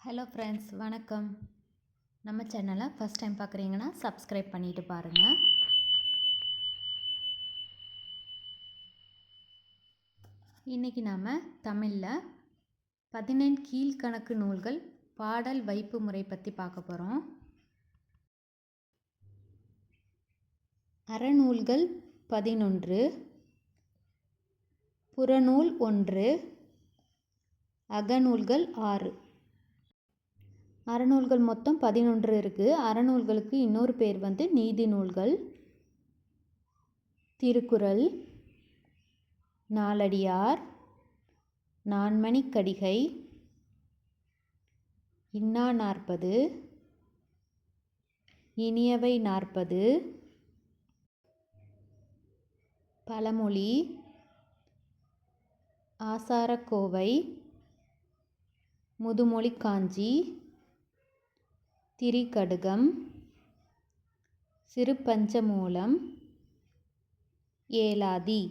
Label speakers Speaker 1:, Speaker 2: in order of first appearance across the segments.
Speaker 1: Hello friends, வணக்கம். நம்ம சேனலை ஃபஸ்ட் டைம் பார்க்குறீங்கன்னா சப்ஸ்கிரைப் பண்ணிட்டு பாருங்கள். இன்றைக்கி நாம் தமிழில் 14 கீழ்கணக்கு நூல்கள் பாடல் வைப்பு முறை பற்றி பார்க்க போகிறோம். அறநூல்கள் 11, புறநூல் 1, அகநூல்கள் 6. அறநூல்கள் மொத்தம் 11 இருக்குது. அறநூல்களுக்கு இன்னொரு பேர் நீதி நூல்கள். திருக்குறள், நாலடியார், நான்மணிக்கடிகை, இன்னா 40, இனியவை 40, பழமொழி, ஆசாரக்கோவை, முதுமொழி காஞ்சி, திரிகடுகம், சிறுபஞ்சமூலம், ஏலாதி.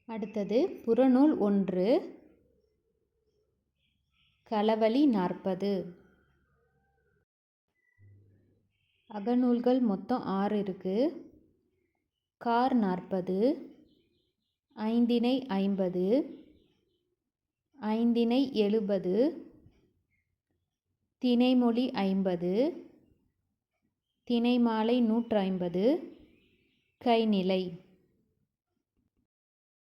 Speaker 1: அடுத்தது புறநூல் 1, களவழி 40. அகநூல்கள் மொத்தம் 6 இருக்குது. கார் 40, ஐந்திணை 50, ஐந்திணை 70, திணைமொழி 50, திணைமாலை 150, கைநிலை.